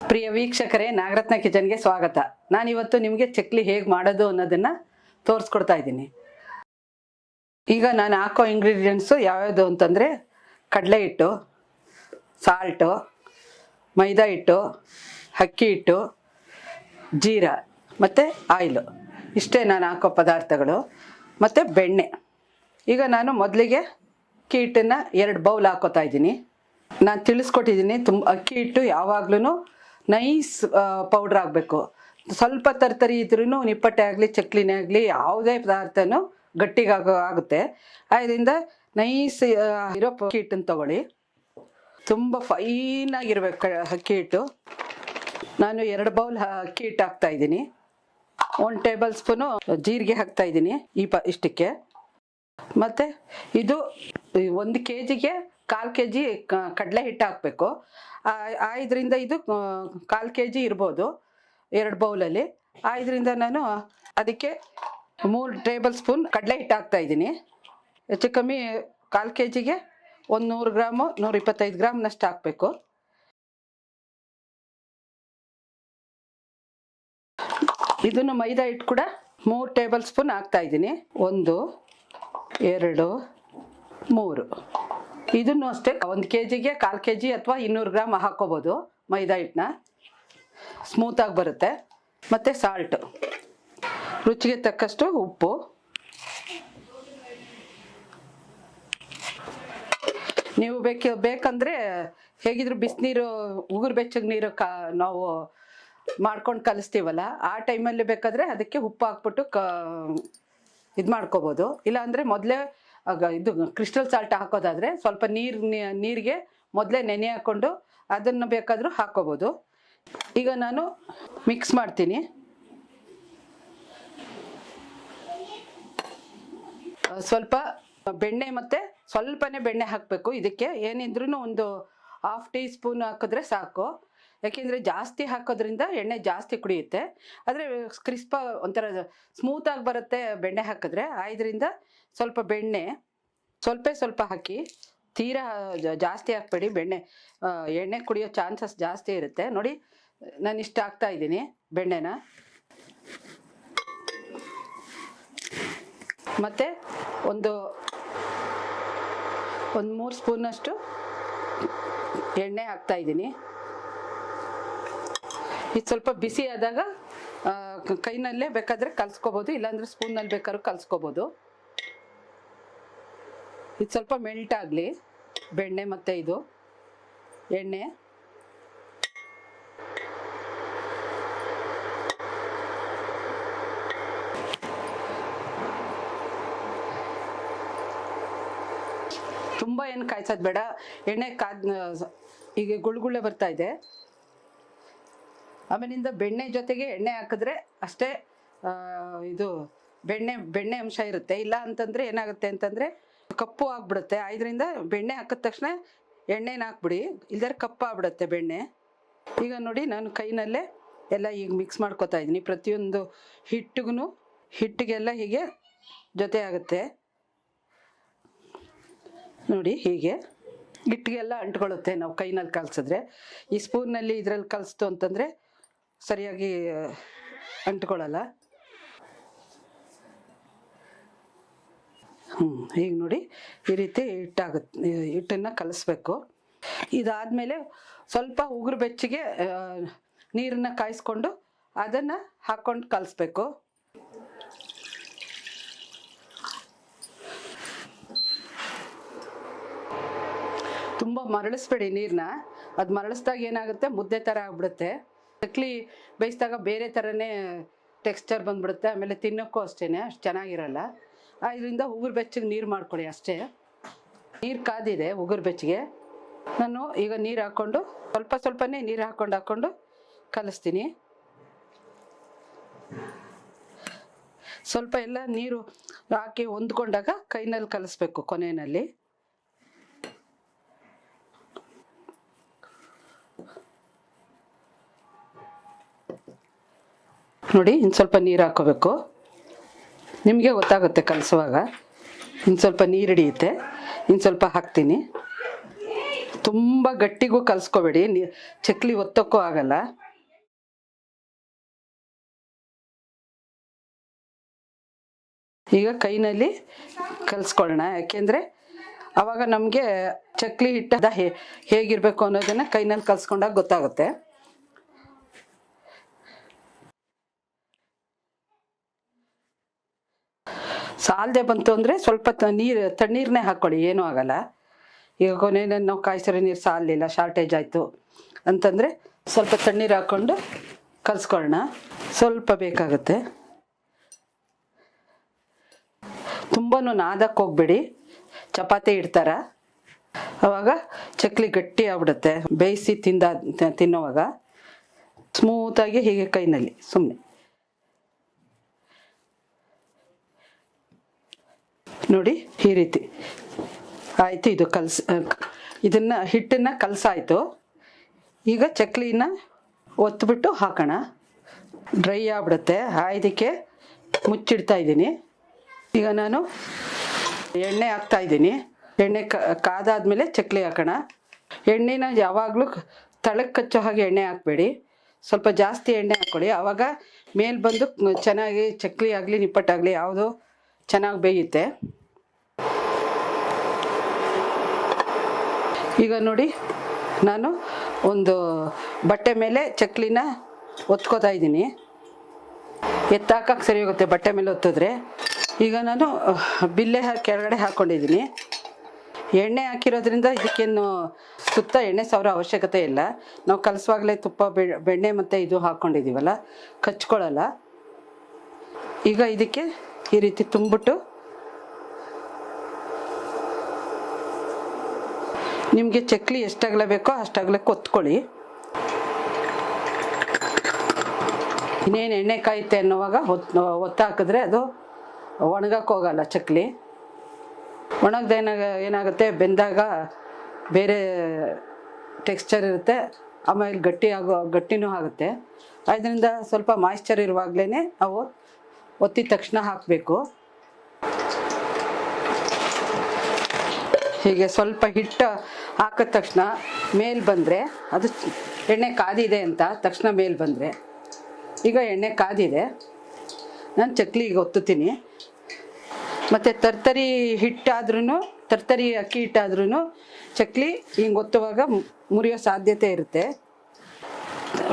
ಪ್ರಿಯ ವೀಕ್ಷಕರೇ, ನಾಗರತ್ನ ಕಿಚನ್ಗೆ ಸ್ವಾಗತ. ನಾನಿವತ್ತು ನಿಮಗೆ ಚಕ್ಲಿ ಹೇಗೆ ಮಾಡೋದು ಅನ್ನೋದನ್ನು ತೋರಿಸ್ಕೊಡ್ತಾ ಇದ್ದೀನಿ. ಈಗ ನಾನು ಹಾಕೋ ಇಂಗ್ರೀಡಿಯೆಂಟ್ಸು ಯಾವ್ಯಾವುದು ಅಂತಂದರೆ ಕಡಲೆ ಹಿಟ್ಟು, ಸಾಲ್ಟು, ಮೈದಾ ಹಿಟ್ಟು, ಅಕ್ಕಿ ಹಿಟ್ಟು, ಜೀರಾ ಮತ್ತು ಆಯಿಲು. ಇಷ್ಟೇ ನಾನು ಹಾಕೋ ಪದಾರ್ಥಗಳು. ಮತ್ತು ಬೆಣ್ಣೆ. ಈಗ ನಾನು ಮೊದಲಿಗೆ ಅಕ್ಕಿ ಹಿಟ್ಟನ್ನು 2 ಬೌಲ್ ಹಾಕೋತಾ ಇದ್ದೀನಿ. ನಾನು ತಿಳಿಸ್ಕೊಟ್ಟಿದ್ದೀನಿ. ಅಕ್ಕಿ ಹಿಟ್ಟು ಯಾವಾಗ್ಲೂ ನೈಸ್ ಪೌಡ್ರ್ ಆಗಬೇಕು. ಸ್ವಲ್ಪ ತರ್ತರಿ ಇದ್ರೂ ನಿಪ್ಪಟ್ಟೆ ಆಗಲಿ ಚಕ್ಲಿನೇ ಆಗಲಿ ಯಾವುದೇ ಪದಾರ್ಥನೂ ಆಗುತ್ತೆ. ಅದರಿಂದ ನೈಸ್ ಇರೋ ಅಕ್ಕಿ ಹಿಟ್ಟನ್ನು ತೊಗೊಳ್ಳಿ. ತುಂಬ ಫೈನಾಗಿರ್ಬೇಕು ಅಕ್ಕಿ ಹಿಟ್ಟು. ನಾನು 2 ಬೌಲ್ ಅಕ್ಕಿ ಹಿಟ್ಟು ಹಾಕ್ತಾಯಿದ್ದೀನಿ. 1 ಟೇಬಲ್ ಸ್ಪೂನು ಜೀರಿಗೆ ಹಾಕ್ತಾಯಿದ್ದೀನಿ ಇಷ್ಟಕ್ಕೆ. ಮತ್ತು ಇದು 1 kgಗೆ 1/4 kg ಕಡಲೆ ಹಿಟ್ಟು ಹಾಕಬೇಕು. ಇದರಿಂದ ಇದು 1/4 kg ಇರ್ಬೋದು 2 ಬೌಲಲ್ಲಿ. ಇದರಿಂದ ನಾನು ಅದಕ್ಕೆ 3 ಟೇಬಲ್ ಸ್ಪೂನ್ ಕಡಲೆ ಹಿಟ್ಟು ಹಾಕ್ತಾಯಿದ್ದೀನಿ. ಹೆಚ್ಚು ಕಮ್ಮಿ 1/4 kgಗೆ 100 ಗ್ರಾಮು 125 ಗ್ರಾಮ್ನಷ್ಟು ಹಾಕಬೇಕು. ಇದನ್ನು ಮೈದಾ ಹಿಟ್ಟು ಕೂಡ 3 ಟೇಬಲ್ ಸ್ಪೂನ್ ಹಾಕ್ತಾಯಿದ್ದೀನಿ. 1 2 3. ಇದನ್ನು ಅಷ್ಟೇ 1 kgಗೆ 1/4 kg ಅಥವಾ 200 ಗ್ರಾಮ್ ಹಾಕ್ಕೋಬೋದು ಮೈದಾ ಹಿಟ್ಟನ್ನ. ಸ್ಮೂತಾಗಿ ಬರುತ್ತೆ. ಮತ್ತು ಸಾಲ್ಟು, ರುಚಿಗೆ ತಕ್ಕಷ್ಟು ಉಪ್ಪು. ನೀವು ಬೇಕಂದರೆ ಹೇಗಿದ್ರು ಬಿಸಿನೀರು ಉಗುರು ಬೆಚ್ಚಗೆ ನೀರು ನಾವು ಮಾಡ್ಕೊಂಡು ಕಲಿಸ್ತೀವಲ್ಲ, ಆ ಟೈಮಲ್ಲಿ ಬೇಕಾದರೆ ಅದಕ್ಕೆ ಉಪ್ಪು ಹಾಕ್ಬಿಟ್ಟು ಇದು ಮಾಡ್ಕೋಬೋದು. ಇಲ್ಲಾಂದರೆ ಮೊದಲೇ ಇದು ಕ್ರಿಸ್ಟಲ್ ಸಾಲ್ಟ್ ಹಾಕೋದಾದರೆ ಸ್ವಲ್ಪ ನೀರಿಗೆ ಮೊದಲೇ ನೆನೆ ಹಾಕ್ಕೊಂಡು ಅದನ್ನು ಬೇಕಾದರೂ ಹಾಕೋಬೋದು. ಈಗ ನಾನು ಮಿಕ್ಸ್ ಮಾಡ್ತೀನಿ. ಸ್ವಲ್ಪ ಬೆಣ್ಣೆ ಮತ್ತು ಸ್ವಲ್ಪನೇ ಬೆಣ್ಣೆ ಹಾಕಬೇಕು. ಇದಕ್ಕೆ ಏನಿದ್ರೂ ಒಂದು 1/2 ಟೀ ಸ್ಪೂನ್ ಹಾಕಿದ್ರೆ ಸಾಕು. ಯಾಕೆಂದರೆ ಜಾಸ್ತಿ ಹಾಕೋದ್ರಿಂದ ಎಣ್ಣೆ ಜಾಸ್ತಿ ಕುಡಿಯುತ್ತೆ. ಆದರೆ ಕ್ರಿಸ್ಪ ಒಂಥರ ಸ್ಮೂತಾಗಿ ಬರುತ್ತೆ ಬೆಣ್ಣೆ ಹಾಕಿದ್ರೆ. ಇದರಿಂದ ಸ್ವಲ್ಪ ಬೆಣ್ಣೆ ಸ್ವಲ್ಪ ಹಾಕಿ, ತೀರಾ ಜಾಸ್ತಿ ಹಾಕ್ಬೇಡಿ. ಎಣ್ಣೆ ಕುಡಿಯೋ ಚಾನ್ಸಸ್ ಜಾಸ್ತಿ ಇರುತ್ತೆ. ನೋಡಿ, ನಾನು ಇಷ್ಟು ಹಾಕ್ತಾ ಇದ್ದೀನಿ ಬೆಣ್ಣೆನ. ಮತ್ತು ಒಂದು 3 ಸ್ಪೂನಷ್ಟು ಎಣ್ಣೆ ಹಾಕ್ತಾ ಇದ್ದೀನಿ. ಇದು ಸ್ವಲ್ಪ ಬಿಸಿ ಆದಾಗ ಕೈನಲ್ಲೇ ಬೇಕಾದರೆ ಕಲಿಸ್ಕೋಬೋದು, ಇಲ್ಲಾಂದರೆ ಸ್ಪೂನಲ್ಲಿ ಬೇಕಾದ್ರೂ ಕಲಿಸ್ಕೋಬೋದು. ಇದು ಸ್ವಲ್ಪ ಮೆಲ್ಟ್ ಆಗಲಿ ಬೆಣ್ಣೆ ಮತ್ತು ಇದು ಎಣ್ಣೆ. ತುಂಬ ಏನು ಕಾಯಿಸೋದು ಬೇಡ. ಎಣ್ಣೆ ಈಗ ಗುಳ್ಗುಳ್ಳೆ ಬರ್ತಾ ಇದೆ. ಆಮೇಲಿಂದ ಬೆಣ್ಣೆ ಜೊತೆಗೆ ಎಣ್ಣೆ ಹಾಕಿದ್ರೆ ಅಷ್ಟೇ ಇದು ಬೆಣ್ಣೆ ಅಂಶ ಇರುತ್ತೆ. ಇಲ್ಲ ಅಂತಂದರೆ ಏನಾಗುತ್ತೆ ಅಂತಂದರೆ ಕಪ್ಪು ಆಗಿಬಿಡುತ್ತೆ. ಇದರಿಂದ ಬೆಣ್ಣೆ ಹಾಕಿದ ತಕ್ಷಣ ಎಣ್ಣೆನ ಹಾಕ್ಬಿಡಿ, ಇಲ್ದಾರೆ ಕಪ್ಪು ಆಗ್ಬಿಡುತ್ತೆ ಬೆಣ್ಣೆ. ಈಗ ನೋಡಿ, ನಾನು ಕೈನಲ್ಲೇ ಎಲ್ಲ ಈಗ ಮಿಕ್ಸ್ ಮಾಡ್ಕೊತಾ ಇದ್ದೀನಿ. ಪ್ರತಿಯೊಂದು ಹಿಟ್ಟಿಗೆಲ್ಲ ಹೀಗೆ ಜೊತೆ ಆಗುತ್ತೆ ನೋಡಿ. ಹೀಗೆ ಹಿಟ್ಟಿಗೆಲ್ಲ ಅಂಟ್ಕೊಳ್ಳುತ್ತೆ ನಾವು ಕೈನಲ್ಲಿ ಕಲಸಿದ್ರೆ. ಈ ಸ್ಪೂನಲ್ಲಿ ಇದರಲ್ಲಿ ಕಲಿಸ್ತು ಅಂತಂದರೆ ಸರಿಯಾಗಿ ಅಂಟ್ಕೊಳ್ಳಲ್ಲ. ಈಗ ನೋಡಿ, ಈ ರೀತಿ ಹಿಟ್ಟನ್ನು ಕಲಿಸ್ಬೇಕು. ಇದಾದಮೇಲೆ ಸ್ವಲ್ಪ ಉಗುರು ಬೆಚ್ಚಗೆ ನೀರನ್ನು ಕಾಯಿಸ್ಕೊಂಡು ಅದನ್ನು ಹಾಕ್ಕೊಂಡು ಕಲಿಸ್ಬೇಕು. ತುಂಬ ಮರಳಿಸ್ಬೇಡಿ ನೀರನ್ನ. ಅದು ಮರಳಿಸ್ದಾಗ ಏನಾಗುತ್ತೆ, ಮುದ್ದೆ ಥರ ಆಗ್ಬಿಡುತ್ತೆ. ಚಕ್ಲಿ ಬೇಯಿಸಿದಾಗ ಬೇರೆ ಥರನೇ ಟೆಕ್ಸ್ಚರ್ ಬಂದ್ಬಿಡುತ್ತೆ. ಆಮೇಲೆ ತಿನ್ನೋಕ್ಕೂ ಅಷ್ಟೇ ಅಷ್ಟು ಚೆನ್ನಾಗಿರಲ್ಲ. ಇದರಿಂದ ಉಗುರು ಬೆಚ್ಚಗೆ ನೀರು ಮಾಡ್ಕೊಳ್ಳಿ ಅಷ್ಟೇ. ನೀರು ಕಾದಿದೆ ಉಗುರು ಬೆಚ್ಚಗೆ. ನಾನು ಈಗ ನೀರು ಹಾಕ್ಕೊಂಡು ಸ್ವಲ್ಪನೇ ನೀರು ಹಾಕ್ಕೊಂಡು ಕಲಿಸ್ತೀನಿ. ಸ್ವಲ್ಪ ಎಲ್ಲ ನೀರು ಹಾಕಿ ಹೊಂದ್ಕೊಂಡಾಗ ಕೈನಲ್ಲಿ ಕಲಿಸ್ಬೇಕು ಕೊನೆಯಲ್ಲಿ. ನೋಡಿ, ಇನ್ನು ಸ್ವಲ್ಪ ನೀರು ಹಾಕೋಬೇಕು. ನಿಮಗೆ ಗೊತ್ತಾಗುತ್ತೆ ಕಲಿಸುವಾಗ. ಇನ್ನು ಸ್ವಲ್ಪ ನೀರು ಹಿಡಿಯುತ್ತೆ. ಇನ್ನು ಸ್ವಲ್ಪ ಹಾಕ್ತೀನಿ. ತುಂಬ ಗಟ್ಟಿಗೂ ಕಲಿಸ್ಕೋಬೇಡಿ, ಚಕ್ಲಿ ಒತ್ತಕ್ಕೂ ಆಗಲ್ಲ. ಈಗ ಕೈನಲ್ಲಿ ಕಲಿಸ್ಕೊಳ್ಳೋಣ, ಯಾಕೆಂದರೆ ಆವಾಗ ನಮಗೆ ಚಕ್ಲಿ ಹಿಟ್ಟ ಹೇಗಿರಬೇಕು ಅನ್ನೋದನ್ನು ಕೈನಲ್ಲಿ ಕಲಿಸ್ಕೊಂಡಾಗ ಗೊತ್ತಾಗುತ್ತೆ. ಸಾಲದೆ ಬಂತು ಅಂದರೆ ಸ್ವಲ್ಪ ತಣ್ಣೀರನ್ನೇ ಹಾಕ್ಕೊಳ್ಳಿ, ಏನೂ ಆಗಲ್ಲ. ಈಗ ಕೊನೆಯಲ್ಲಿ ನಾವು ಕಾಯಿಸಿರೋ ನೀರು ಸಾಲಲಿಲ್ಲ, ಶಾರ್ಟೇಜ್ ಆಯಿತು ಅಂತಂದರೆ ಸ್ವಲ್ಪ ತಣ್ಣೀರು ಹಾಕ್ಕೊಂಡು ಕಲಿಸ್ಕೊಳ್ಳೋಣ. ಸ್ವಲ್ಪ ಬೇಕಾಗುತ್ತೆ. ತುಂಬಾ ನಾದಕ್ಕೆ ಹೋಗ್ಬೇಡಿ, ಚಪಾತಿ ಇಡ್ತಾರ ಆವಾಗ ಚಕ್ಲಿ ಗಟ್ಟಿ ಆಗ್ಬಿಡುತ್ತೆ. ಬೇಯಿಸಿ ತಿನ್ನೋವಾಗ ಸ್ಮೂತಾಗಿ ಹೀಗೆ ಕೈನಲ್ಲಿ ಸುಮ್ಮನೆ ನೋಡಿ, ಈ ರೀತಿ ಆಯಿತು. ಇದು ಇದನ್ನು ಹಿಟ್ಟನ್ನು ಕಲಸಾಯಿತು. ಈಗ ಚಕ್ಲಿನ ಒತ್ಬಿಟ್ಟು ಹಾಕೋಣ. ಡ್ರೈ ಆಗ್ಬಿಡುತ್ತೆ. ಇದಕ್ಕೆ ಮುಚ್ಚಿಡ್ತಾ ಇದ್ದೀನಿ. ಈಗ ನಾನು ಎಣ್ಣೆ ಹಾಕ್ತಾಯಿದ್ದೀನಿ. ಎಣ್ಣೆ ಕಾದಾದ್ಮೇಲೆ ಚಕ್ಲಿ ಹಾಕೋಣ. ಎಣ್ಣೆನ ಯಾವಾಗಲೂ ತಳಕ್ಕೆ ಕಚ್ಚೋ ಹಾಗೆ ಎಣ್ಣೆ ಹಾಕಬೇಡಿ, ಸ್ವಲ್ಪ ಜಾಸ್ತಿ ಎಣ್ಣೆ ಹಾಕ್ಕೊಳ್ಳಿ. ಆವಾಗ ಮೇಲೆ ಬಂದು ಚೆನ್ನಾಗಿ ಚಕ್ಲಿ ಆಗಲಿ ನಿಪ್ಪಟ್ಟಾಗಲಿ ಯಾವುದೋ ಚೆನ್ನಾಗಿ ಬೇಯುತ್ತೆ. ಈಗ ನೋಡಿ, ನಾನು ಒಂದು ಬಟ್ಟೆ ಮೇಲೆ ಚಕ್ಲಿನ ಒತ್ಕೋತಾ ಇದ್ದೀನಿ. ಎತ್ತಾಕಕ್ಕೆ ಸರಿ ಹೋಗುತ್ತೆ ಬಟ್ಟೆ ಮೇಲೆ ಒತ್ತಿದ್ರೆ. ಈಗ ನಾನು ಬಿಲ್ಲೆ ಕೆಳಗಡೆ ಹಾಕ್ಕೊಂಡಿದ್ದೀನಿ. ಎಣ್ಣೆ ಹಾಕಿರೋದ್ರಿಂದ ಇದಕ್ಕೇನು ಸುತ್ತ ಎಣ್ಣೆ ಸವರೋ ಅವಶ್ಯಕತೆ ಇಲ್ಲ. ನಾವು ಕಲಸುವಾಗಲೇ ತುಪ್ಪ ಬೆಣ್ಣೆ ಮತ್ತು ಇದು ಹಾಕ್ಕೊಂಡಿದ್ದೀವಲ್ಲ, ಕಚ್ಕೊಳ್ಳಲ್ಲ. ಈಗ ಇದಕ್ಕೆ ಈ ರೀತಿ ತುಂಬಿಟ್ಟು ನಿಮಗೆ ಚಕ್ಲಿ ಎಷ್ಟಾಗಲ ಬೇಕೋ ಅಷ್ಟಾಗಲಕ್ಕೆ ಒತ್ಕೊಳ್ಳಿ. ಇನ್ನೇನು ಎಣ್ಣೆ ಕಾಯುತ್ತೆ ಅನ್ನೋವಾಗ ಒತ್ತಾಕಿದ್ರೆ ಅದು ಒಣಗಕ್ಕೆ ಹೋಗಲ್ಲ ಚಕ್ಲಿ. ಏನಾಗುತ್ತೆ, ಬೆಂದಾಗ ಬೇರೆ ಟೆಕ್ಸ್ಚರ್ ಇರುತ್ತೆ, ಆಮೇಲೆ ಗಟ್ಟಿನೂ ಆಗುತ್ತೆ. ಅದರಿಂದ ಸ್ವಲ್ಪ ಮಾಯ್ಶ್ಚರ್ ಇರುವಾಗಲೇ ನಾವು ಒತ್ತಿದ ತಕ್ಷಣ ಹಾಕಬೇಕು. ಹೀಗೆ ಸ್ವಲ್ಪ ಹಿಟ್ಟು ಹಾಕಿದ ತಕ್ಷಣ ಮೇಲೆ ಬಂದರೆ ಅದು ಎಣ್ಣೆ ಕಾದಿದೆ ಅಂತ ತಕ್ಷಣ ಮೇಲೆ ಬಂದರೆ, ಈಗ ಎಣ್ಣೆ ಕಾದಿದೆ, ನಾನು ಚಕ್ಲಿಗೆ ಒತ್ತುತ್ತೀನಿ. ಮತ್ತು ತರ್ತರಿ ಹಿಟ್ಟಾದ್ರೂ, ತರ್ತರಿ ಅಕ್ಕಿ ಹಿಟ್ಟಾದ್ರೂ ಚಕ್ಲಿ ಹಿಂಗೆ ಒತ್ತುವಾಗ ಮುರಿಯೋ ಸಾಧ್ಯತೆ ಇರುತ್ತೆ.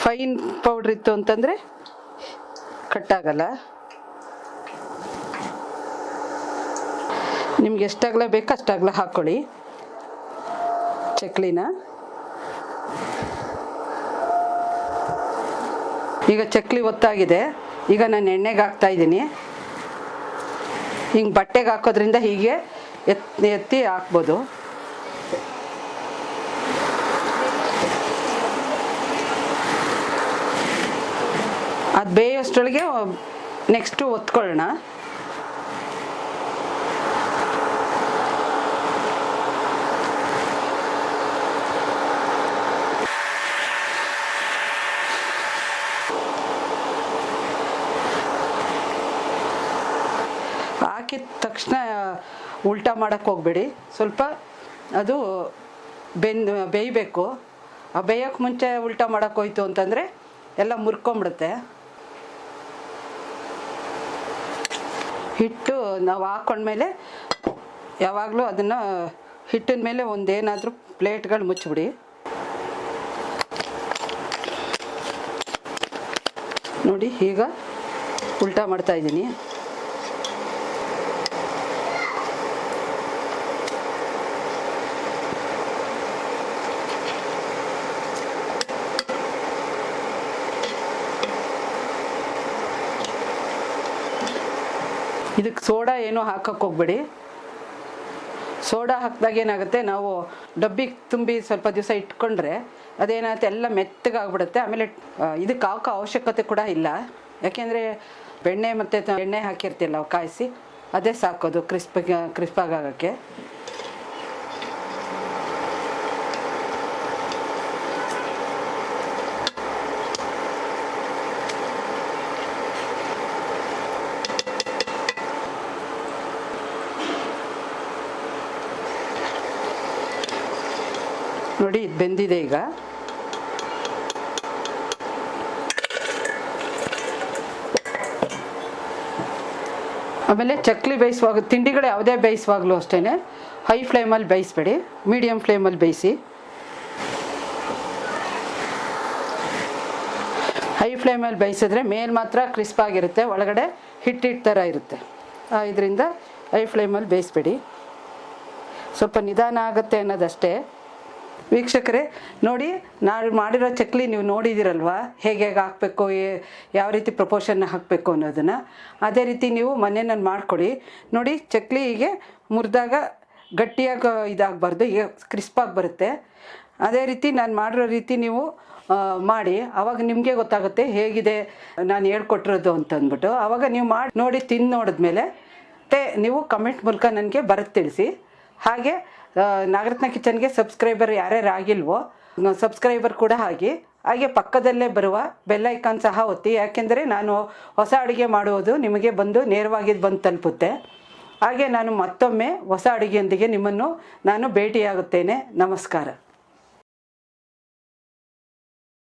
ಫೈನ್ ಪೌಡ್ರ್ ಇತ್ತು ಅಂತಂದರೆ ಕಟ್ಟಾಗಲ್ಲ. ನಿಮ್ಗೆ ಎಷ್ಟಾಗಲ ಬೇಕೋ ಅಷ್ಟಾಗಲ ಹಾಕ್ಕೊಳ್ಳಿ ಚಕ್ಲಿನ. ಈಗ ಚಕ್ಲಿ ಒತ್ತಾಗಿದೆ. ಈಗ ನಾನು ಎಣ್ಣೆಗೆ ಹಾಕ್ತಾಯಿದ್ದೀನಿ. ಹಿಂಗೆ ಬಟ್ಟೆಗೆ ಹಾಕೋದ್ರಿಂದ ಹೀಗೆ ಎತ್ತಿ ಹಾಕ್ಬೋದು. ಅದು ಬೇಯೋಷ್ಟರೊಳಗೆ ನೆಕ್ಸ್ಟು ಒತ್ಕೊಳ್ಳೋಣ. ಹಾಕಿದ ತಕ್ಷಣ ಉಲ್ಟಾ ಮಾಡೋಕ್ಕೆ ಹೋಗಬೇಡಿ, ಸ್ವಲ್ಪ ಅದು ಬೇಯಬೇಕು. ಆ ಬೇಯೋಕ್ಕೆ ಮುಂಚೆ ಉಲ್ಟಾ ಮಾಡೋಕ್ಕೆ ಹೋಯ್ತು ಅಂತಂದರೆ ಎಲ್ಲ ಮುರ್ಕೊಂಬಿಡುತ್ತೆ. ಹಿಟ್ಟು ನಾವು ಹಾಕ್ಕೊಂಡ್ಮೇಲೆ ಯಾವಾಗಲೂ ಅದನ್ನು ಹಿಟ್ಟಿನ ಮೇಲೆ ಒಂದೇನಾದರೂ ಪ್ಲೇಟ್ಗಳು ಮುಚ್ಚಿಬಿಡಿ. ನೋಡಿ, ಈಗ ಉಲ್ಟಾ ಮಾಡ್ತಾಯಿದ್ದೀನಿ. ಇದಕ್ಕೆ ಸೋಡಾ ಏನೂ ಹಾಕೋಕ್ಕೆ ಹೋಗ್ಬೇಡಿ. ಸೋಡಾ ಹಾಕಿದಾಗ ಏನಾಗುತ್ತೆ, ನಾವು ಡಬ್ಬಿಗೆ ತುಂಬಿ ಸ್ವಲ್ಪ ದಿವಸ ಇಟ್ಕೊಂಡ್ರೆ ಅದೇನಾಗುತ್ತೆ, ಎಲ್ಲ ಮೆತ್ತಗಾಗ್ಬಿಡುತ್ತೆ. ಆಮೇಲೆ ಇದಕ್ಕೆ ಹಾಕೋ ಅವಶ್ಯಕತೆ ಕೂಡ ಇಲ್ಲ, ಯಾಕೆಂದರೆ ಬೆಣ್ಣೆ ಮತ್ತು ಎಣ್ಣೆ ಹಾಕಿರ್ತಿಲ್ಲ ಕಾಯಿಸಿ, ಅದೇ ಸಾಕೋದು ಕ್ರಿಸ್ಪಾಗೋಕ್ಕೆ. ನೋಡಿ ಇದು ಬೆಂದಿದೆ ಈಗ. ಆಮೇಲೆ ಚಕ್ಲಿ ಬೇಯಿಸುವಾಗ, ತಿಂಡಿಗಳು ಯಾವುದೇ ಬೇಯಿಸುವಾಗಲೂ ಅಷ್ಟೇ ಹೈ ಫ್ಲೇಮಲ್ಲಿ ಬೇಯಿಸ್ಬೇಡಿ, ಮೀಡಿಯಮ್ ಫ್ಲೇಮಲ್ಲಿ ಬೇಯಿಸಿ. ಹೈ ಫ್ಲೇಮಲ್ಲಿ ಬೇಯಿಸಿದ್ರೆ ಮೇಲೆ ಮಾತ್ರ ಕ್ರಿಸ್ಪಾಗಿರುತ್ತೆ, ಒಳಗಡೆ ಹಿಟ್ಟು ಥರ ಇರುತ್ತೆ. ಇದರಿಂದ ಹೈ ಫ್ಲೇಮಲ್ಲಿ ಬೇಯಿಸ್ಬೇಡಿ, ಸ್ವಲ್ಪ ನಿಧಾನ ಆಗುತ್ತೆ ಅನ್ನೋದಷ್ಟೇ. ವೀಕ್ಷಕರೇ ನೋಡಿ, ನಾವು ಮಾಡಿರೋ ಚಕ್ಲಿ ನೀವು ನೋಡಿದ್ದೀರಲ್ವ, ಹೇಗೆ ಹಾಕಬೇಕು, ಯಾವ ರೀತಿ ಪ್ರಪೋರ್ಷನ್ನ ಹಾಕಬೇಕು ಅನ್ನೋದನ್ನು. ಅದೇ ರೀತಿ ನೀವು ಮನೆಯಲ್ಲಿ ಮಾಡ್ಕೊಡಿ. ನೋಡಿ, ಚಕ್ಲಿ ಹೀಗೆ ಮುರಿದಾಗ ಗಟ್ಟಿಯಾಗಿ ಇದಾಗಬಾರ್ದು, ಈಗ ಕ್ರಿಸ್ಪಾಗಿ ಬರುತ್ತೆ. ಅದೇ ರೀತಿ ನಾನು ಮಾಡಿರೋ ರೀತಿ ನೀವು ಮಾಡಿ, ಆವಾಗ ನಿಮಗೆ ಗೊತ್ತಾಗುತ್ತೆ ಹೇಗಿದೆ ನಾನು ಹೇಳ್ಕೊಟ್ಟಿರೋದು ಅಂತಂದ್ಬಿಟ್ಟು. ಆವಾಗ ನೀವು ಮಾಡಿ ನೋಡಿ, ತಿಂದು ನೋಡಿದ್ಮೇಲೆ ನೀವು ಕಮೆಂಟ್ ಮೂಲಕ ನನಗೆ ಬರೆದು ತಿಳಿಸಿ. ಹಾಗೆ ನಾಗರತ್ನ ಕಿಚನ್ಗೆ ಸಬ್ಸ್ಕ್ರೈಬರ್ ಯಾರ್ಯಾರು ಆಗಿಲ್ವೋ ಸಬ್ಸ್ಕ್ರೈಬರ್ ಕೂಡ ಹಾಗೆ ಪಕ್ಕದಲ್ಲೇ ಬರುವ ಬೆಲ್ ಐಕಾನ್ ಸಹ ಒತ್ತಿ, ಯಾಕೆಂದರೆ ನಾನು ಹೊಸ ಅಡುಗೆ ಮಾಡುವುದು ನಿಮಗೆ ನೇರವಾಗಿ ಬಂದು ತಲುಪುತ್ತೆ. ಹಾಗೆ ನಾನು ಮತ್ತೊಮ್ಮೆ ಹೊಸ ಅಡುಗೆಯೊಂದಿಗೆ ನಿಮ್ಮನ್ನು ನಾನು ಭೇಟಿಯಾಗುತ್ತೇನೆ. ನಮಸ್ಕಾರ.